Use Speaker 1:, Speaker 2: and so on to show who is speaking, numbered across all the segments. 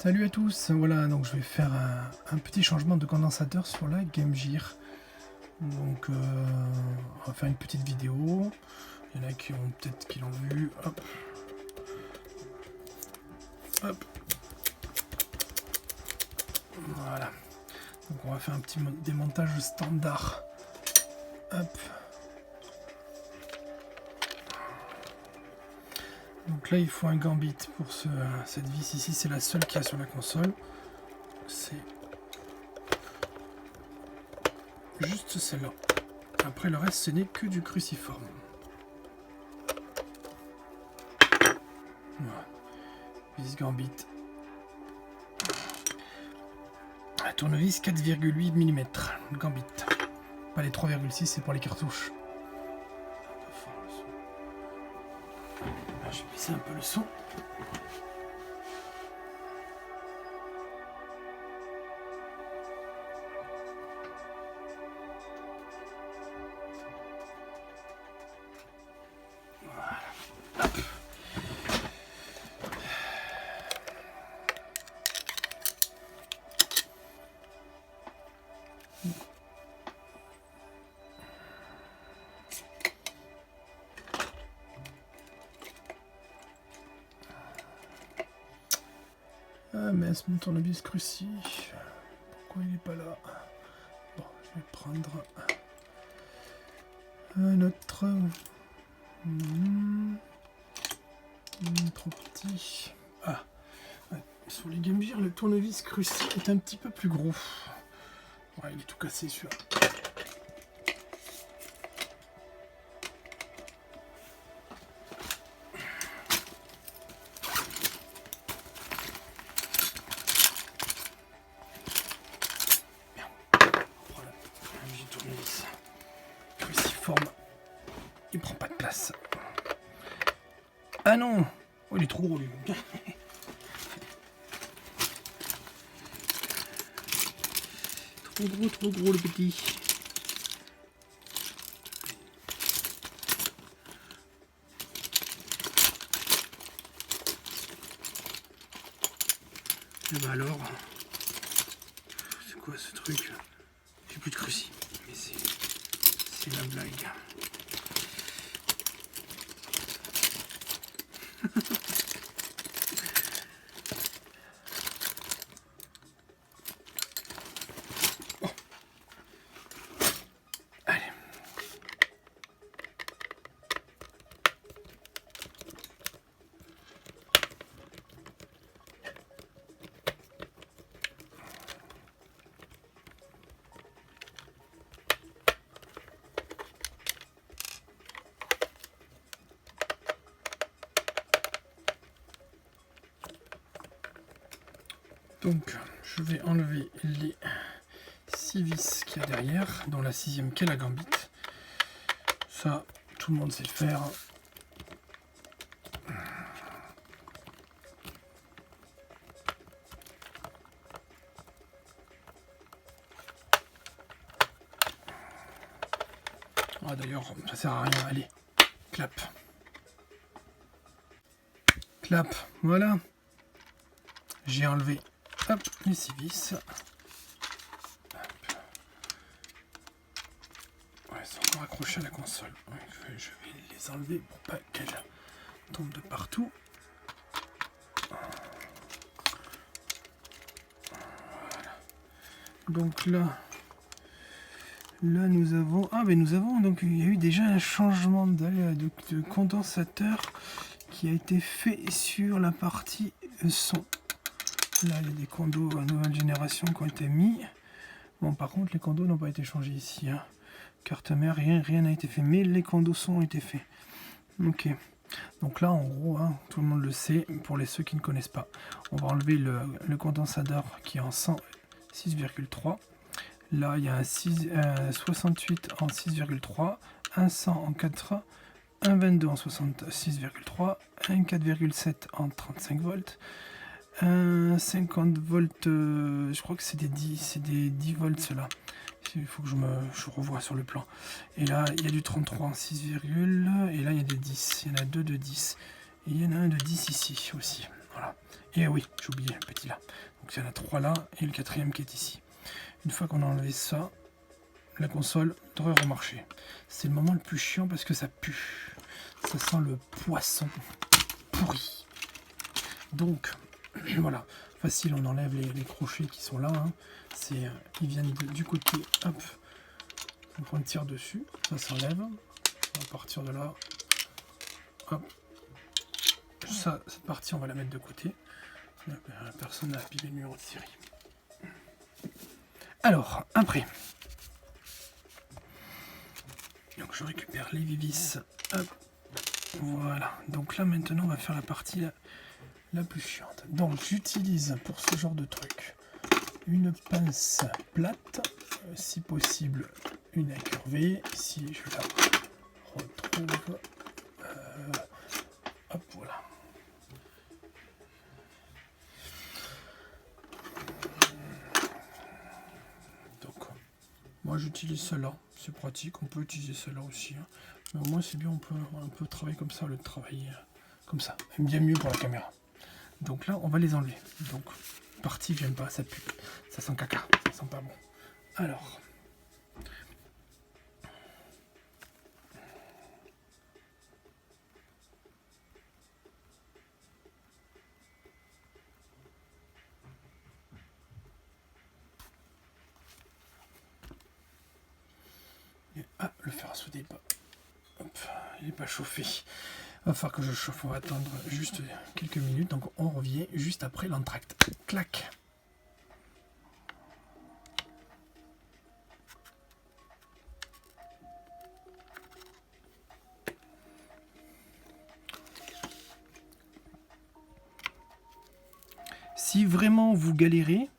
Speaker 1: Salut à tous, voilà, donc je vais faire un petit changement de condensateur sur la Game Gear. Donc on va faire une petite vidéo. Il y en a qui ont peut-être qui l'ont vu. Hop. Hop. Voilà. Donc on va faire un petit démontage standard. Hop. Donc là il faut un gambit pour cette vis ici, c'est la seule qu'il y a sur la console. C'est juste celle-là. Après le reste ce n'est que du cruciforme. Voilà. Vis gambit. Un tournevis 4,8 mm. Gambit. Pas les 3,6, c'est pour les cartouches. Je vais baisser un peu le son. Voilà. Hop. Ah mince, mon tournevis cruci. Pourquoi il n'est pas là? Bon, je vais prendre un autre. Trop petit. Ah, ouais. Sur les Game Gear, le tournevis cruci est un petit peu plus gros. Ouais, il est tout cassé celui-là. Cruciforme, il prend pas de place. Ah non, oh, il est trop gros lui. Trop gros le petit. Et bah alors, c'est quoi ce truc? J'ai plus de cruci, mais c'est la blague. Oh. Allez. Donc, je vais enlever les 6 vis qu'il y a derrière, dont la 6e qui est la gambit. Ça, tout le monde sait le faire. Ah, d'ailleurs, ça sert à rien. Allez, clap. Clap, voilà. J'ai enlevé hop, les 6 vis. Ouais, ils sont encore accrochés à la console. Ouais, je vais les enlever pour pas qu'elles tombent de partout. Voilà. Donc là nous avons... Ah ben nous avons, donc il y a eu déjà un changement de condensateur qui a été fait sur la partie son. Là il y a des condos nouvelle génération qui ont été mis. Bon par contre les condos n'ont pas été changés ici. Hein. Carte mère, rien n'a été fait, mais les condos son ont été faits. Ok. Donc là en gros, hein, tout le monde le sait, pour ceux qui ne connaissent pas, on va enlever le condensateur qui est en 106,3. Là, il y a un 68 en 6,3, un 100 en 4, un 22 en 66,3, un 4,7 en 35 volts, un 50 volts, je crois que c'est des 10 volts cela. Il faut que je revoie sur le plan. Et là, il y a du 33 en 6, et là, il y a des 10. Il y en a deux de 10. Et il y en a un de 10 ici aussi. Voilà. Et oui, j'ai oublié le petit là. Donc il y en a 3 là et le 4e qui est ici. Une fois qu'on a enlevé ça, la console devrait remarcher. C'est le moment le plus chiant parce que ça pue. Ça sent le poisson pourri. Donc voilà, facile, on enlève les crochets qui sont là. Hein. Ils viennent du côté, hop, on prend le tir dessus, ça s'enlève. On va partir de là. Hop. Ça, cette partie, on va la mettre de côté. Personne n'a abîmé le numéro de série. Alors, après. Donc je récupère les vis. Hop. Voilà. Donc là, maintenant, on va faire la partie la plus chiante. Donc, j'utilise pour ce genre de truc une pince plate, si possible une incurvée. Ici, je la retrouve. Hop, voilà. Donc, moi j'utilise celle-là, c'est pratique, on peut utiliser celle-là aussi. Hein. Mais au moins c'est bien, on peut travailler comme ça, au lieu de travailler comme ça. Bien mieux pour la caméra. Donc là, on va les enlever. Donc, partie que j'aime pas, ça pue. Ça sent caca, ça sent pas bon. Alors. Ah, le fer à souder pas. Hop, il n'est pas chauffé. Il va falloir que je chauffe. On va attendre juste quelques minutes. Donc on revient juste après l'entracte. Clac. Si vraiment vous galérez,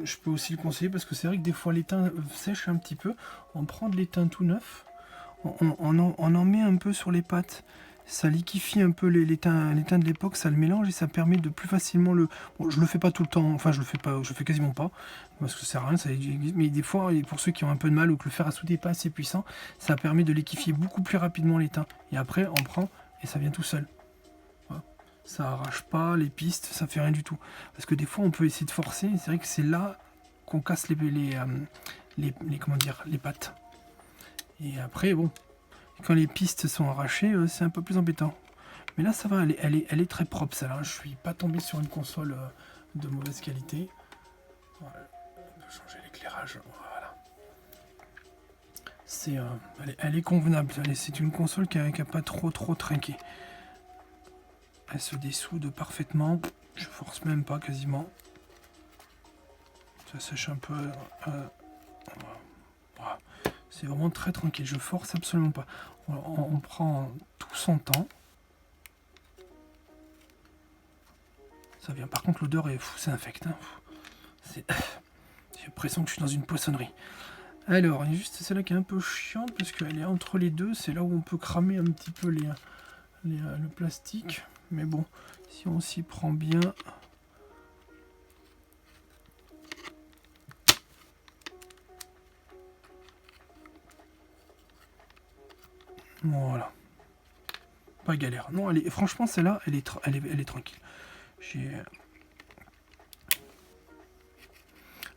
Speaker 1: je peux aussi le conseiller parce que c'est vrai que des fois l'étain sèche un petit peu. On prend de l'étain tout neuf, on en met un peu sur les pattes. Ça liquéfie un peu l'étain de l'époque, ça le mélange et ça permet de plus facilement le... Bon, je le fais pas tout le temps, enfin je le fais quasiment pas, parce que ça sert à rien, mais des fois, pour ceux qui ont un peu de mal ou que le fer à souder n'est pas assez puissant, ça permet de liquéfier beaucoup plus rapidement l'étain. Et après, on prend et ça vient tout seul. Voilà. Ça arrache pas les pistes, ça fait rien du tout. Parce que des fois, on peut essayer de forcer, et c'est vrai que c'est là qu'on casse comment dire, les pattes. Et après, bon... Quand les pistes sont arrachées, c'est un peu plus embêtant. Mais là, ça va, elle est très propre, celle-là. Je suis pas tombé sur une console de mauvaise qualité. Voilà. On peut changer l'éclairage. Voilà. Elle est convenable. C'est une console qui a pas trop trinqué. Elle se dessoude parfaitement. Je force même pas quasiment. Ça sèche un peu. Voilà. C'est vraiment très tranquille, je force absolument pas. On prend tout son temps. Ça vient. Par contre, l'odeur est fou, c'est infect. Hein. J'ai l'impression que je suis dans une poissonnerie. Alors, il y a juste celle-là qui est un peu chiante parce qu'elle est entre les deux. C'est là où on peut cramer un petit peu le plastique. Mais bon, si on s'y prend bien... Voilà. Pas galère. Non, franchement, celle-là, elle est tranquille.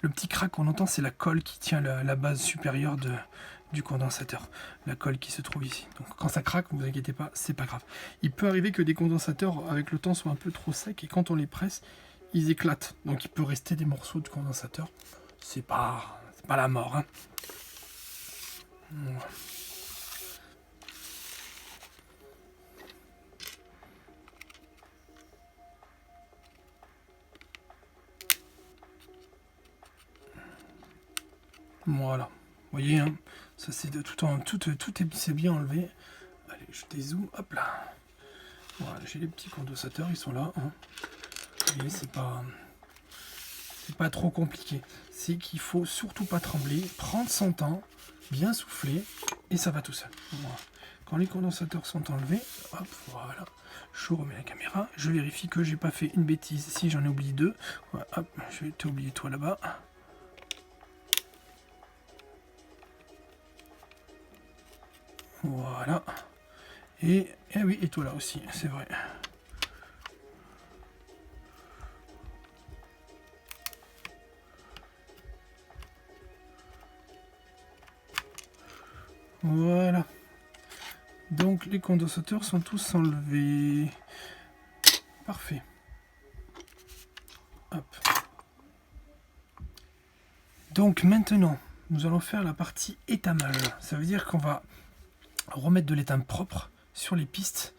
Speaker 1: Le petit crack qu'on entend, c'est la colle qui tient la base supérieure du condensateur. La colle qui se trouve ici. Donc quand ça craque, ne vous inquiétez pas, c'est pas grave. Il peut arriver que des condensateurs, avec le temps, soient un peu trop secs et quand on les presse, ils éclatent. Donc il peut rester des morceaux de condensateur. C'est pas la mort. Hein. Voilà. Voilà, vous voyez, hein, ça c'est de c'est bien enlevé. Allez, je dézoome, hop là. Voilà, j'ai les petits condensateurs, ils sont là. Hein. Vous voyez, c'est pas trop compliqué. C'est qu'il faut surtout pas trembler, prendre son temps, bien souffler, et ça va tout seul. Voilà. Quand les condensateurs sont enlevés, hop, voilà. Je remets la caméra, je vérifie que j'ai pas fait une bêtise. Si j'en ai oublié deux, voilà, hop, je vais t'oublier toi là-bas. Voilà. Et oui, et toi là aussi, c'est vrai. Voilà. Donc les condensateurs sont tous enlevés. Parfait. Hop. Donc maintenant, nous allons faire la partie étamage. Ça veut dire qu'on va remettre de l'étain propre sur les pistes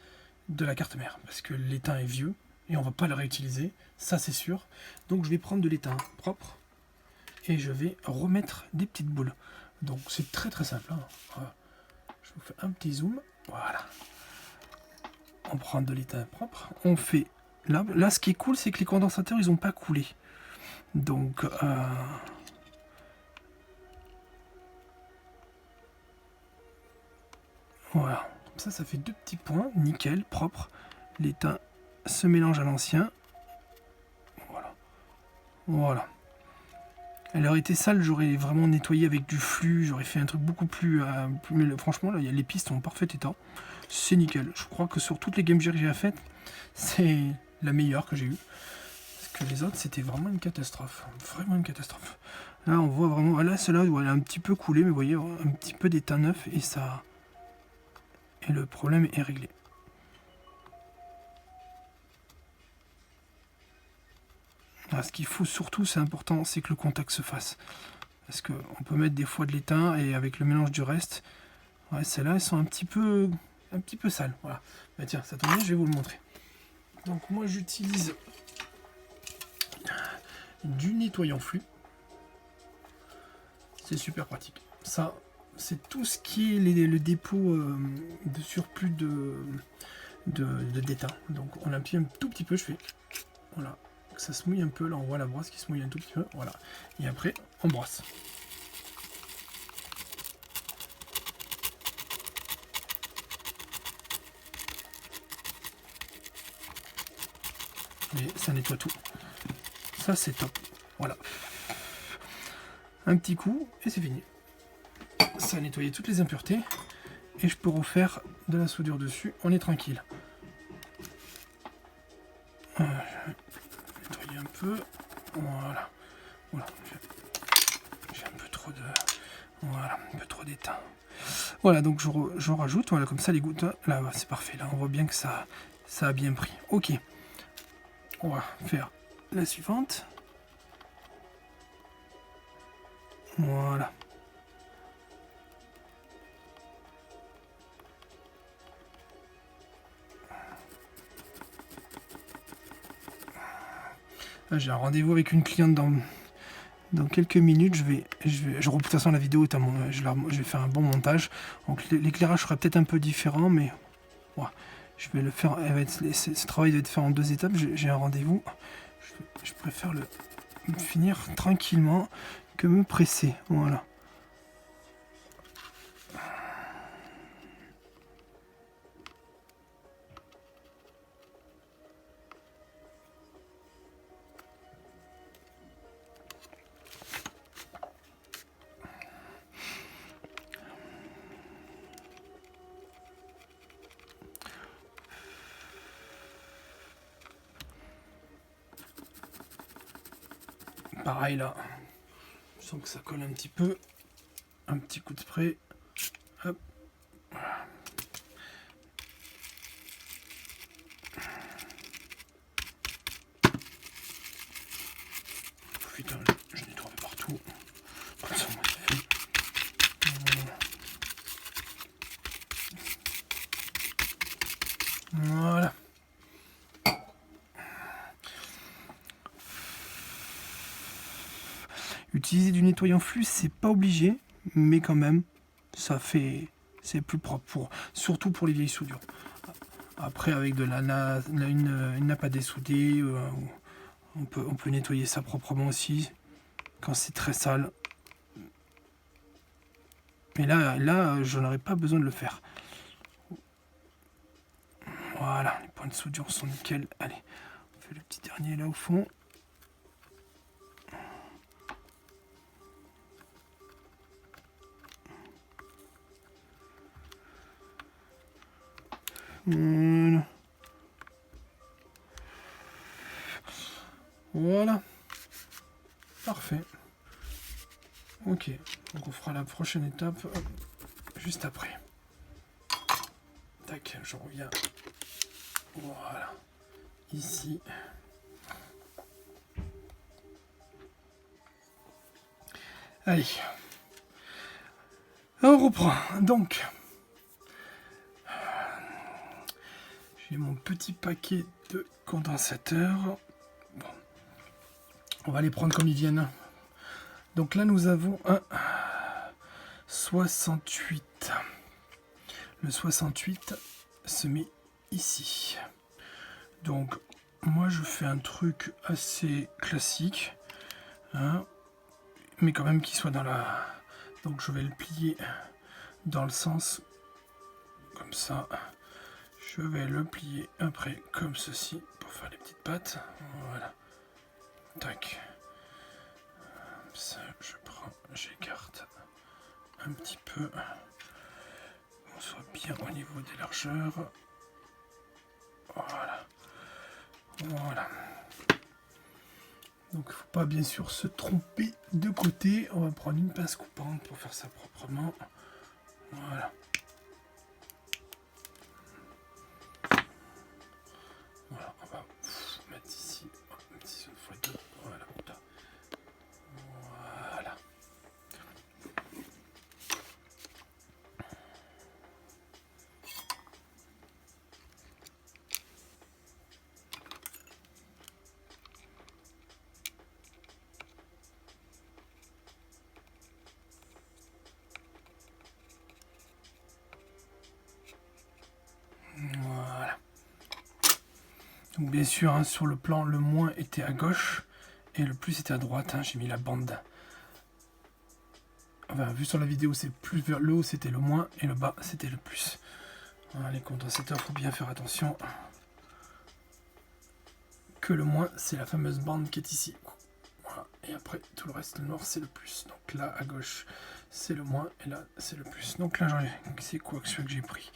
Speaker 1: de la carte mère. Parce que l'étain est vieux et on ne va pas le réutiliser. Ça c'est sûr. Donc je vais prendre de l'étain propre et je vais remettre des petites boules. Donc c'est très très simple. Hein. Voilà. Je vous fais un petit zoom. Voilà. On prend de l'étain propre. On fait... Là ce qui est cool, c'est que les condensateurs, ils n'ont pas coulé. Donc... Voilà. Comme ça fait 2 petits points. Nickel, propre. L'étain se mélange à l'ancien. Voilà. Voilà. Elle aurait été sale, j'aurais vraiment nettoyé avec du flux, j'aurais fait un truc beaucoup plus... mais franchement, là, les pistes sont en parfait état. C'est nickel. Je crois que sur toutes les Game Gear que j'ai faites, c'est la meilleure que j'ai eue. Parce que les autres, c'était vraiment une catastrophe. Vraiment une catastrophe. Là, on voit vraiment... Là, celle-là, elle a un petit peu coulé, mais vous voyez, un petit peu d'étain neuf, et ça... Et le problème est réglé. Alors, ce qu'il faut surtout, c'est important, c'est que le contact se fasse. Parce qu'on peut mettre des fois de l'étain et avec le mélange du reste, ouais, celles-là, elles sont un petit peu sales. Voilà. Bah tiens, ça tombe bien, je vais vous le montrer. Donc moi, j'utilise du nettoyant flux. C'est super pratique. Ça, c'est tout ce qui est le dépôt de surplus d'étain. Donc on appuie un tout petit peu, je fais... Voilà. Ça se mouille un peu, là on voit la brosse qui se mouille un tout petit peu, voilà. Et après, on brosse. Et ça nettoie tout. Ça c'est top. Voilà. Un petit coup et c'est fini. Ça a nettoyé toutes les impuretés. Et je peux refaire de la soudure dessus, on est tranquille. Je vais nettoyer un peu. Voilà. Voilà. J'ai un peu trop de... Voilà, un peu trop d'étain. Voilà, donc je rajoute, voilà, comme ça les gouttes, là c'est parfait, là on voit bien que ça a bien pris. Ok, on va faire la suivante. Voilà. J'ai un rendez-vous avec une cliente dans quelques minutes. De toute façon la vidéo est je vais faire un bon montage. Donc l'éclairage sera peut-être un peu différent, mais voilà, je vais le faire. Ce travail va être fait en 2 étapes. J'ai un rendez-vous. Je préfère le finir tranquillement que me presser. Voilà. Pareil là, je sens que ça colle un petit peu. Un petit coup de spray. Hop. Putain, je nettoie partout. Comme ça, moi, c'est fait. Voilà. Utiliser du nettoyant flux, c'est pas obligé, mais quand même, c'est plus propre, surtout pour les vieilles soudures. Après, avec de une nappe à dessouder, on peut nettoyer ça proprement aussi, quand c'est très sale. Mais là, je n'aurais pas besoin de le faire. Voilà, les points de soudure sont nickel. Allez, on fait le petit dernier là au fond. Voilà. Voilà. Parfait. Ok. Donc on fera la prochaine étape. juste après. Tac, je reviens. Voilà. Ici. Allez. On reprend. Donc, j'ai mon petit paquet de condensateurs. Bon. On va les prendre comme ils viennent. Donc là, nous avons un 68. Le 68 se met ici. Donc, moi, je fais un truc assez classique. Hein, mais quand même qu'il soit dans la... Donc, je vais le plier dans le sens comme ça. Je vais le plier après comme ceci pour faire les petites pattes. Voilà. Tac. Ça, je prends, j'écarte un petit peu. On soit bien au niveau des largeurs. Voilà. Voilà. Donc il ne faut pas bien sûr se tromper de côté. On va prendre une pince coupante pour faire ça proprement. Voilà. Voilà, on va mettre ici. Un petit fois deux. Voilà. Voilà. Voilà. Donc bien sûr, hein, sur le plan, le moins était à gauche et le plus était à droite. Hein, j'ai mis la bande. Enfin, vu sur la vidéo, c'est plus vers le haut, c'était le moins, et le bas, c'était le plus. Voilà, les condensateurs, il faut bien faire attention. Que le moins, c'est la fameuse bande qui est ici. Voilà. Et après, tout le reste, le noir, c'est le plus. Donc là, à gauche, c'est le moins, et là, c'est le plus. Donc là, c'est quoi que j'ai pris?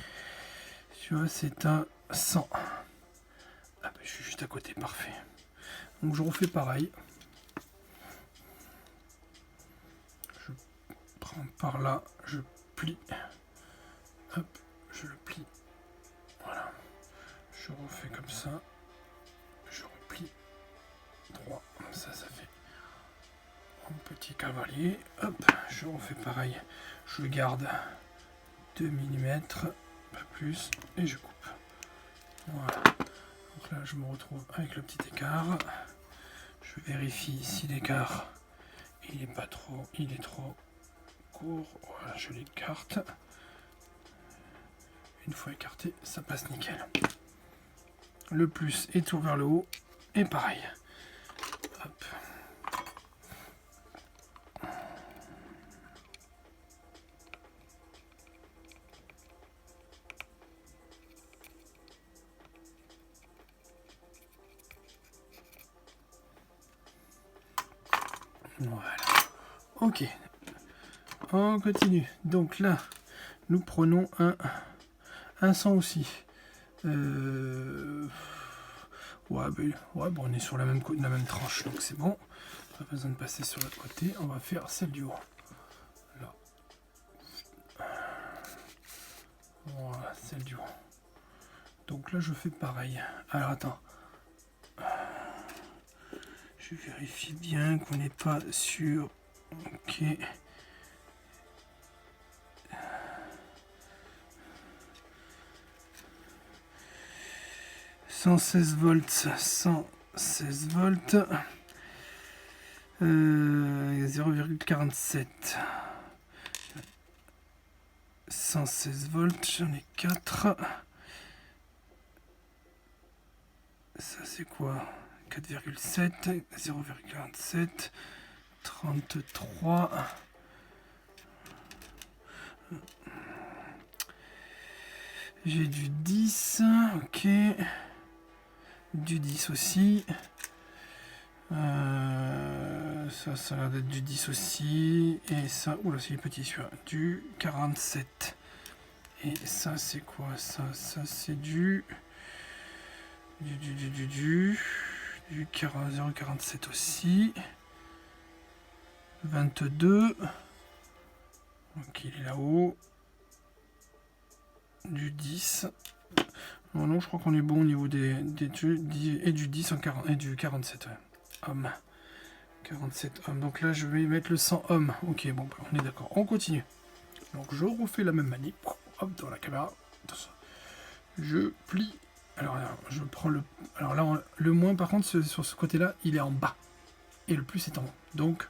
Speaker 1: Tu vois, c'est un 100. Ah ben, je suis juste à côté, parfait. Donc je refais pareil. Je prends par là, je plie. Hop, je le plie. Voilà. Je refais comme ça. Je replie droit. Comme ça, ça fait un petit cavalier. Hop, je refais pareil. Je garde 2 mm, pas plus, et je coupe. Voilà. Donc là, je me retrouve avec le petit écart. Je vérifie si l'écart, il est pas trop, il est trop court. Voilà, je l'écarte. Une fois écarté, ça passe nickel. Le plus est tout vers le haut, et pareil. Hop. Voilà. Ok. On continue. Donc là, nous prenons un 100 aussi. Ouais, bon, on est sur la même tranche, donc c'est bon. Pas besoin de passer sur l'autre côté. On va faire celle du haut. Là. Voilà, celle du haut. Donc là, je fais pareil. Alors, attends. Je vérifie bien qu'on n'est pas sur... Ok. « 116 volts, 116 volts, 0,47, 116 volts, j'en ai 4, ça c'est quoi, 4,7, 0,47, 33, j'ai du 10, ok, du 10 aussi, ça a l'air d'être du 10 aussi, et ça, oula c'est petit celui-là, du 47, et ça c'est quoi, ça c'est du 0,47 aussi, 22, donc il est là-haut, du 10. Non, non, je crois qu'on est bon au niveau des et du 10 en 40, et du 47 hommes. 47 hommes. Donc là, je vais mettre le 100 hommes. Ok, bon, bah, on est d'accord. On continue. Donc je refais la même manip. Hop, dans la caméra. Je plie. Alors là, je prends le... Alors là, le moins, par contre, sur ce côté-là, il est en bas. Et le plus est en haut. Donc,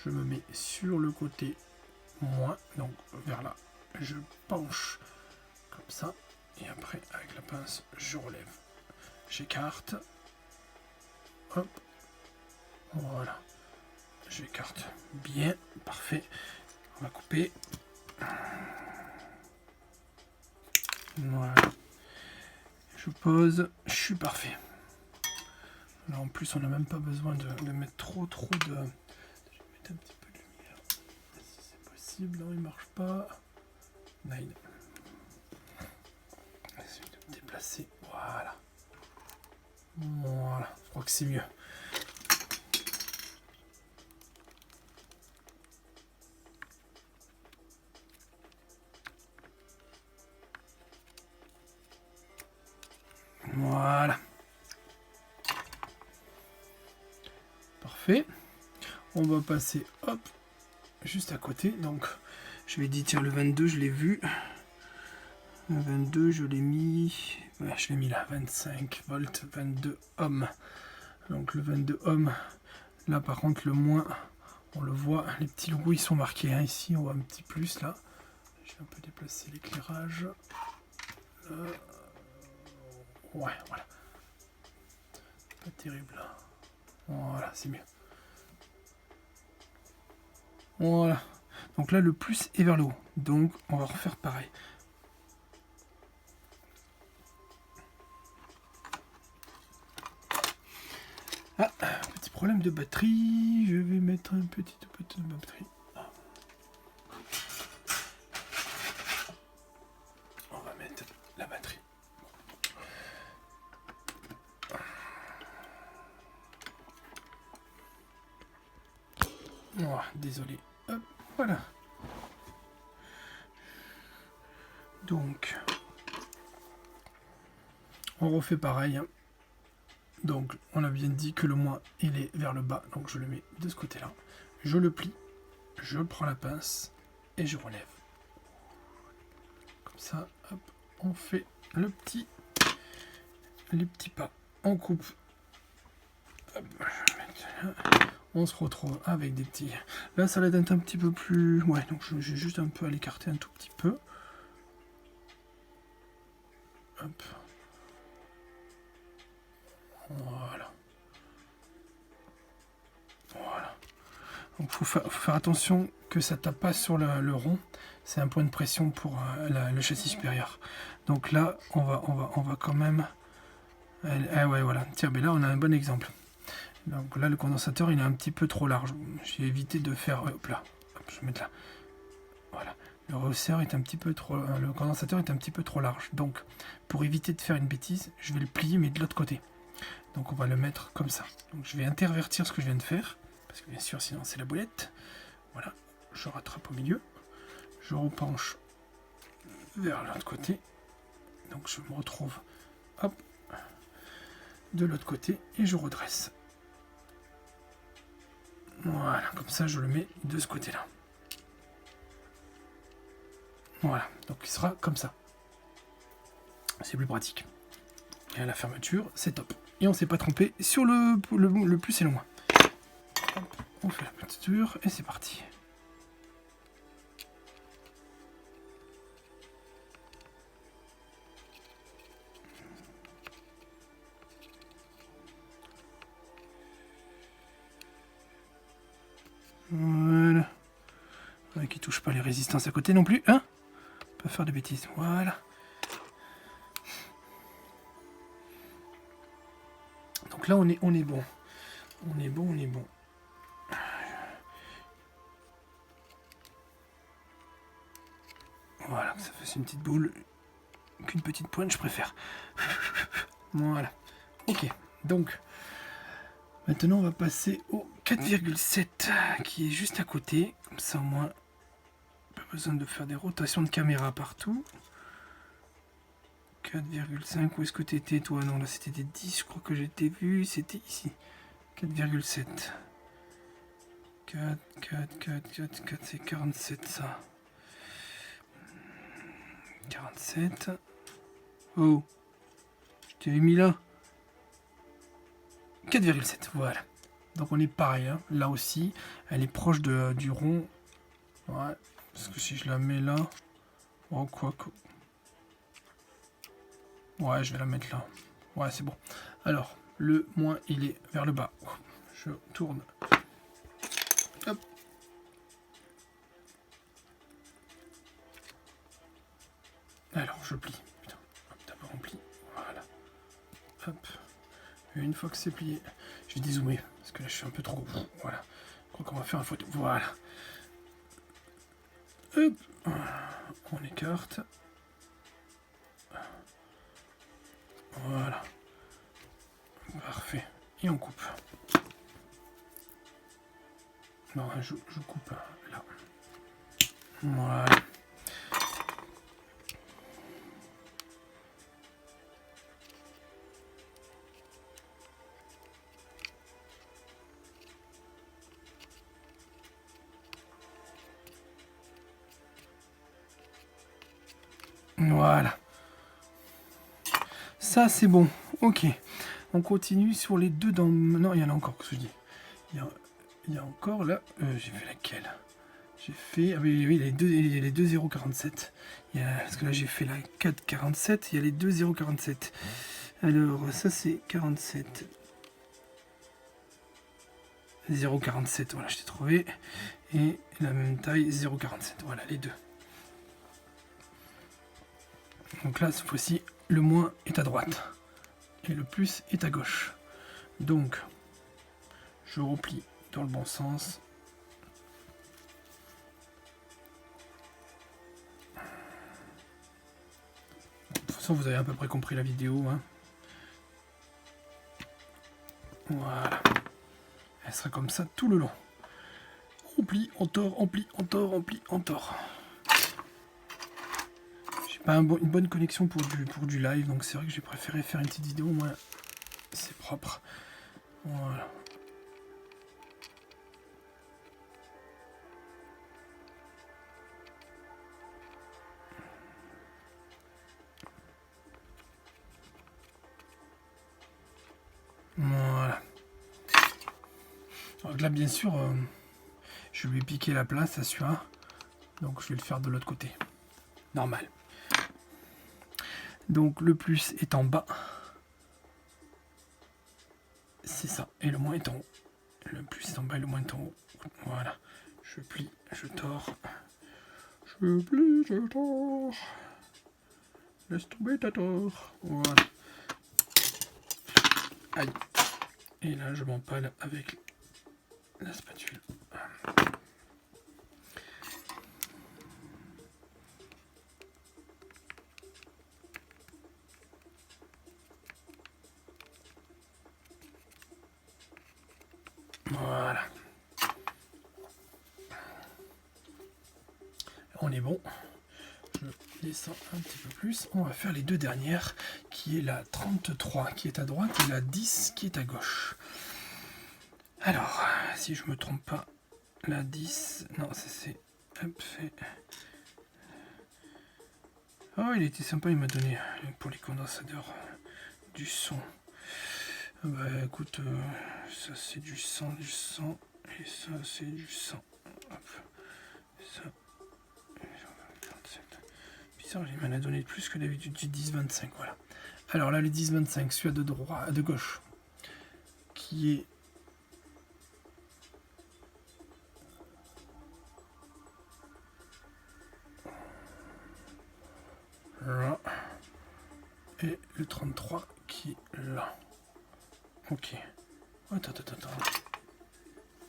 Speaker 1: je me mets sur le côté moins. Donc, vers là. Je penche comme ça. Et après, avec la pince, je relève. J'écarte. Hop. Voilà. J'écarte bien. Parfait. On va couper. Voilà. Je pose. Je suis parfait. Là, en plus, on n'a même pas besoin de mettre trop de... Je vais mettre un petit peu de lumière. Si c'est possible. Non, il ne marche pas. Nine. Essaye de me déplacer. Voilà. Voilà. Je crois que c'est mieux. Voilà. Parfait. On va passer, hop, juste à côté. Donc, je vais dire, tiens, le 22, je l'ai vu. Le 22, je l'ai mis... Ouais, je l'ai mis là, 25 volts, 22 ohms. Donc, le 22 ohms. Là, par contre, le moins, on le voit. Les petits logos, ils sont marqués. Hein. Ici, on voit un petit plus, là. Je vais un peu déplacer l'éclairage. Ouais, voilà. Pas terrible. Voilà, c'est mieux. Voilà. Donc là, le plus est vers le haut. Donc, on va refaire pareil. Ah, petit problème de batterie. Je vais mettre un petit peu de batterie. On va mettre la batterie. Oh, désolé. Hop, voilà. Donc, on refait pareil. Hein. Donc, on a bien dit que le moins, il est vers le bas. Donc, je le mets de ce côté-là. Je le plie. Je prends la pince et je relève. Comme ça, hop, on fait les petits pas. On coupe. Hop, je vais mettre là. On se retrouve avec des petits... Là, ça va être un petit peu plus... Ouais, donc je vais juste un peu à l'écarter un tout petit peu. Hop. Voilà. Voilà. Donc, faut faire attention que ça tape pas sur le rond. C'est un point de pression pour le châssis supérieur. Donc là, on va quand même... Ah ouais, voilà. Tiens, mais là, on a un bon exemple. Donc là, le condensateur, il est un petit peu trop large. J'ai évité de faire... Hop là. Hop, je vais mettre là. Voilà. Le rehausseur est un petit peu trop... le condensateur est un petit peu trop large. Donc, pour éviter de faire une bêtise, je vais le plier, mais de l'autre côté. Donc, on va le mettre comme ça. Donc, je vais intervertir ce que je viens de faire. Parce que bien sûr, sinon, c'est la boulette. Voilà. Je rattrape au milieu. Je repenche vers l'autre côté. Donc, je me retrouve... Hop. De l'autre côté. Et je redresse. Voilà, comme ça je le mets de ce côté-là. Voilà, donc il sera comme ça. C'est plus pratique. Et à la fermeture, c'est top. Et on ne s'est pas trompé sur le plus et le moins. Hop, on fait la fermeture et c'est parti. Voilà. Ouais, qui touche pas les résistances à côté non plus, hein? Pas faire de bêtises. Voilà. Donc là, on est bon. On est bon. Voilà, ça fasse une petite boule. Qu'une petite pointe, je préfère. Voilà. Ok, donc... Maintenant, on va passer au 4,7 qui est juste à côté. Comme ça, au moins, pas besoin de faire des rotations de caméra partout. 4,5. Où est-ce que tu étais, toi? Non, là, c'était des 10, je crois que j'étais vu. C'était ici. 4,7. 4, 4, 4, 4, 4, c'est 47, ça. 47. Oh, je t'avais mis là. 4,7, voilà. Donc on est pareil, hein. Là aussi, elle est proche du rond. Ouais, parce que si je la mets là... Oh, quoi que... Ouais, je vais la mettre là. Ouais, c'est bon. Alors, le moins, il est vers le bas. Je tourne. Hop. Alors, je plie. Putain, d'abord on plie. Voilà. Hop. Et une fois que c'est plié, je vais dézoomer. Parce que là, je suis un peu trop... Voilà. Je crois qu'on va faire un photo. Voilà. Hop. On écarte. Voilà. Parfait. Et on coupe. Non, je coupe là. Voilà. Voilà. Ça, c'est bon. Ok. On continue sur les deux dans... Non, il y en a encore, que je dis. Il y a encore là... j'ai fait laquelle? J'ai fait... Ah oui, oui, les deux 0,47. Parce que là, j'ai fait la 4,47. Il y a les deux 0,47. Alors, ça, c'est 47. 0,47. Voilà, je t'ai trouvé. Et la même taille, 0,47. Voilà, les deux. Donc là, cette fois-ci, le moins est à droite. Et le plus est à gauche. Donc, je replie dans le bon sens. De toute façon, vous avez à peu près compris la vidéo. Hein. Voilà. Elle sera comme ça tout le long. On plie, on tord, on plie, on tord, on plie, on tord. J'ai pas une bonne connexion pour du live, donc c'est vrai que j'ai préféré faire une petite vidéo. Moi, c'est propre. Voilà. Voilà. Alors là, bien sûr, je vais lui piquer la place à celui-là. Donc je vais le faire de l'autre côté. Normal. Donc le plus est en bas. C'est ça. Et le moins est en haut. Le plus est en bas et le moins est en haut. Voilà. Je plie, je tords. Je plie, je tords. Laisse tomber ta tort. Voilà. Aïe. Et là, je m'empale avec la spatule. Voilà. On est bon. Je descends un petit peu plus. On va faire les deux dernières, qui est la 33 qui est à droite et la 10 qui est à gauche. Alors, si je me trompe pas, la 10... Non, ça c'est... Hop, c'est... Oh, il était sympa, il m'a donné pour les condensateurs du son. Bah écoute, ça c'est du 100, et ça c'est du 100. Hop, ça... Bizarre, il m'en a donné plus que d'habitude du 10-25, voilà. Alors là, le 10-25, celui de droite, de gauche, qui est... là. Et le 33 qui est là. Ok. Attends.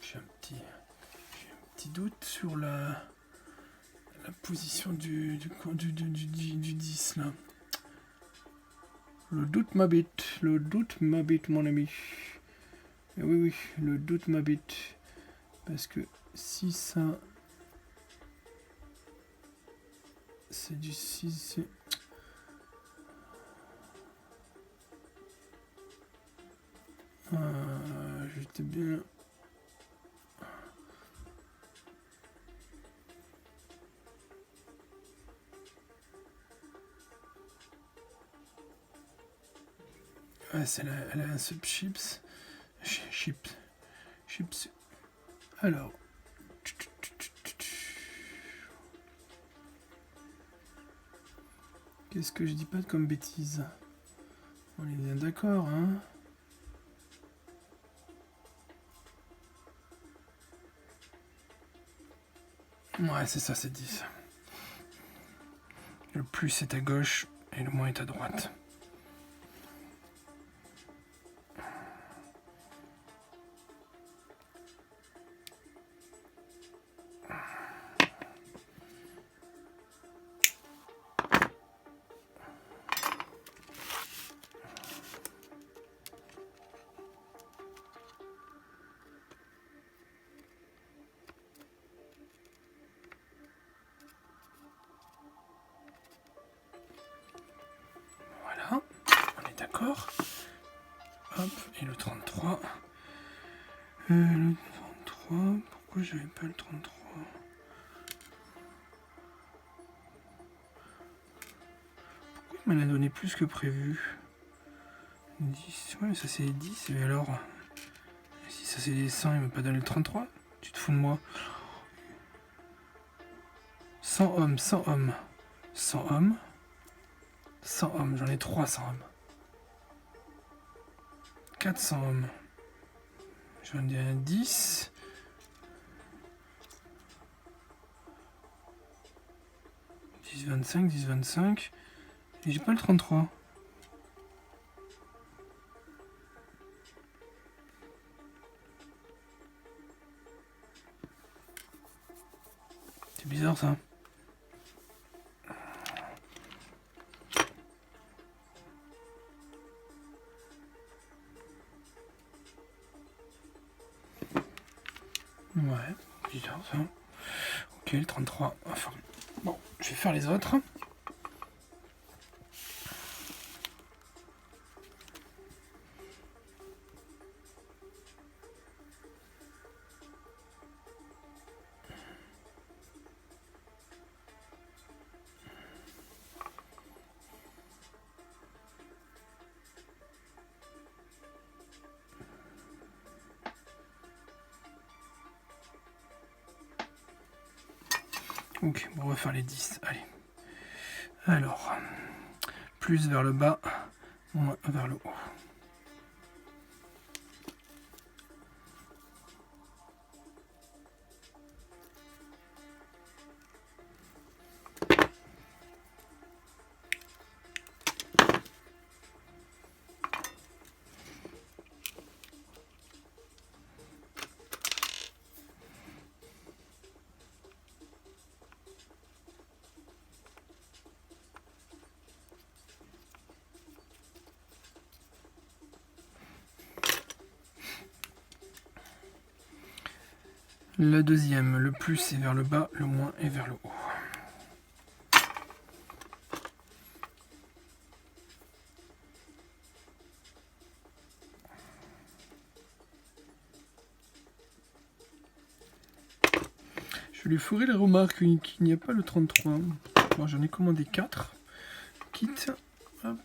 Speaker 1: J'ai un petit doute sur la position du 10 là. Le doute m'habite, mon ami. Et oui, le doute m'habite. Parce que si ça... C'est du 6... J'étais bien. Ouais, elle a un sub-chips. Chips. Alors. Qu'est-ce que je dis pas comme bêtises? On est bien d'accord, hein? Ouais, c'est ça, c'est 10. Le plus est à gauche et le moins est à droite. Voilà, on est d'accord. Hop, et le 33. Le 33, pourquoi j'avais pas le 33? Pourquoi il m'en a donné plus que prévu? 10, ouais, ça c'est 10, et alors? Si ça c'est des 100, il m'a pas donné le 33? Tu te fous de moi? 100 hommes, 100 hommes. 100 hommes. 100 hommes, j'en ai 300 hommes. 400 hommes. J'en ai un 10. 10, 25, 10, 25. Et j'ai pas le 33. C'est bizarre ça. Ouais, bizarre ça. Ok, le 33. Enfin, bon, je vais faire les autres. Ok, bon, on va faire les 10. Allez. Alors, plus vers le bas, moins vers le haut. La deuxième, le plus est vers le bas, le moins est vers le haut. Je lui ferai la remarque qu'il n'y a pas le 33. Bon, j'en ai commandé 4. Quitte. Hop.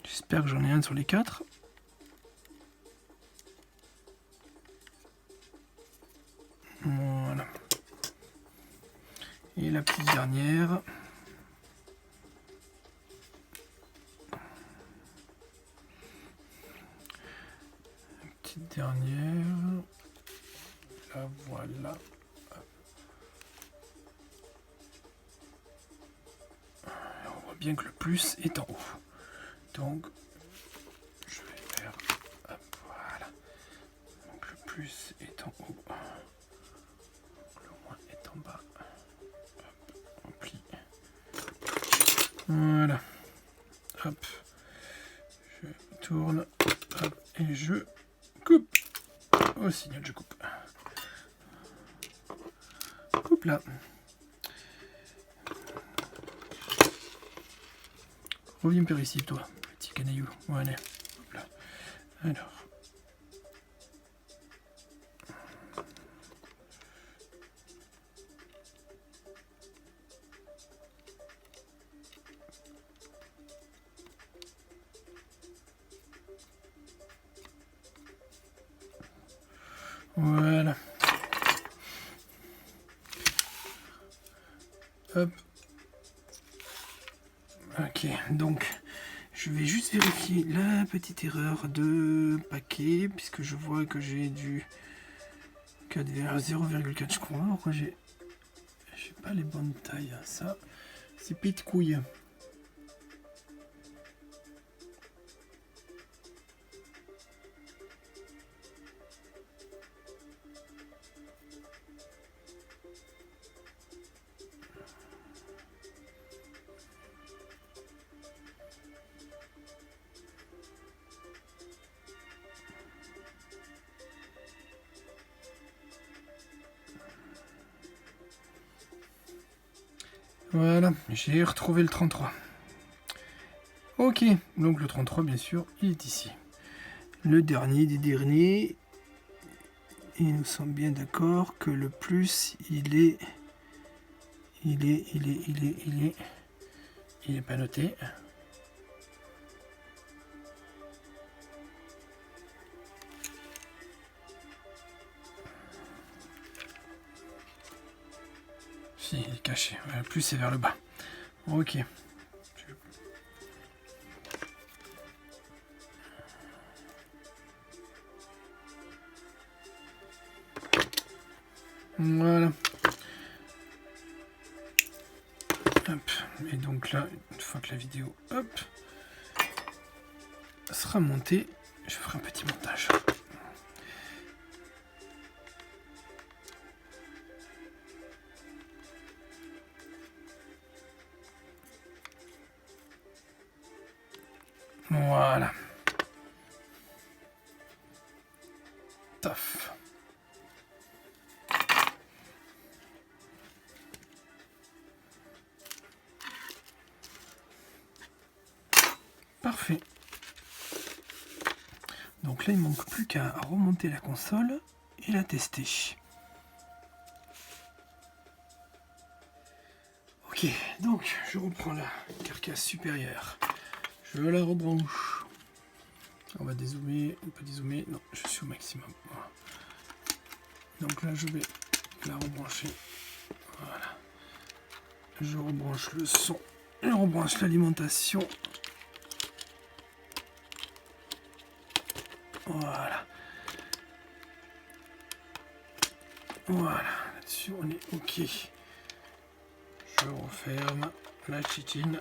Speaker 1: J'espère que j'en ai un sur les 4. Voilà. Et la petite dernière. La petite dernière. La voilà. On voit bien que le plus est en haut. Donc, je vais faire... Hop, voilà. Donc le plus est en haut. Le moins est en bas. Hop, on plie. Voilà. Hop. Je tourne. Hop, et je coupe. Au signal, je coupe. Coupe là. Reviens par ici, toi, petit canaillou. Voilà. Hop là. Alors. Voilà. Hop. Ok, donc je vais juste vérifier la petite erreur de paquet, puisque je vois que j'ai du 0,4. Je crois pourquoi j'ai pas les bonnes tailles. Ça, c'est pit couille. Voilà, j'ai retrouvé le 33. Ok, donc le 33, bien sûr, il est ici. Le dernier des derniers. Et nous sommes bien d'accord que le plus, il est pas noté. Si, il est caché. Le plus, c'est vers le bas. Ok. Voilà. Hop. Et donc là, une fois que la vidéo, hop, sera montée, je ferai un petit montage. Voilà. Taf. Parfait. Donc là, il ne manque plus qu'à remonter la console et la tester. Ok, donc je reprends la carcasse supérieure. Je la rebranche. On va dézoomer, on peut dézoomer. Non, je suis au maximum. Voilà. Donc là, je vais la rebrancher. Voilà. Je rebranche le son. Je rebranche l'alimentation. Voilà. Voilà. Là-dessus, on est OK. Je referme la chitine.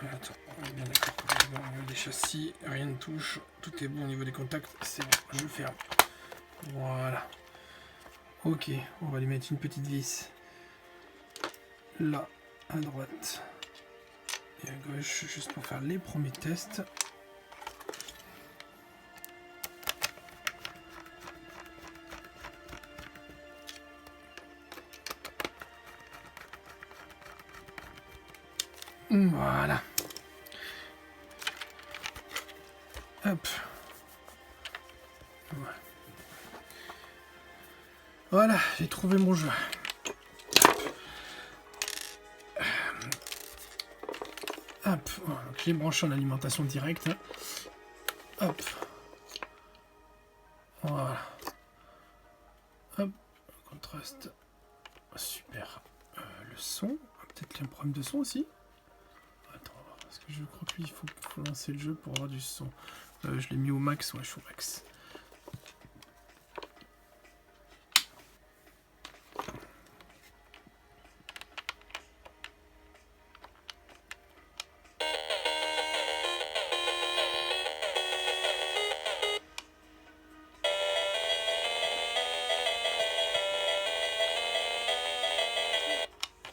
Speaker 1: Attends, on est bien d'accord que bon, au niveau des châssis, rien ne touche. Tout est bon au niveau des contacts. C'est bon, je ferme. Voilà. Ok, on va lui mettre une petite vis là, à droite et à gauche, juste pour faire les premiers tests. Voilà. Hop. Voilà, j'ai trouvé mon jeu. Hop, voilà, donc j'ai branché en alimentation directe. Hop. Voilà. Hop, contraste. Super. Le son. Peut-être qu'il y a un problème de son aussi. Attends, parce que je crois qu'il faut lancer le jeu pour avoir du son. Je l'ai mis au max, ouais, je suis au max.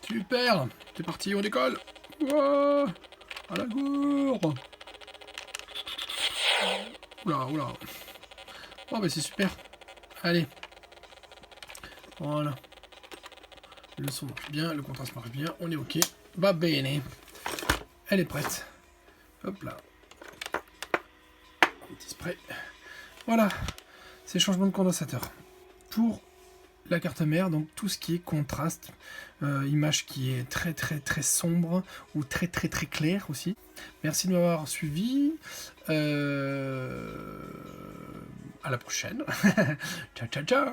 Speaker 1: Super, c'est parti, on décolle. Wow, à la gourde. Oula, oula. Oh, bah c'est super. Allez. Voilà. Le son marche bien, le contraste marche bien, on est OK. Va bene. elle est prête. Hop là. Un petit spray. Voilà, c'est changement de condensateur. Pour la carte mère, donc tout ce qui est contraste, image qui est très très très sombre ou très très très claire aussi. Merci de m'avoir suivi. À la prochaine. Ciao ciao ciao.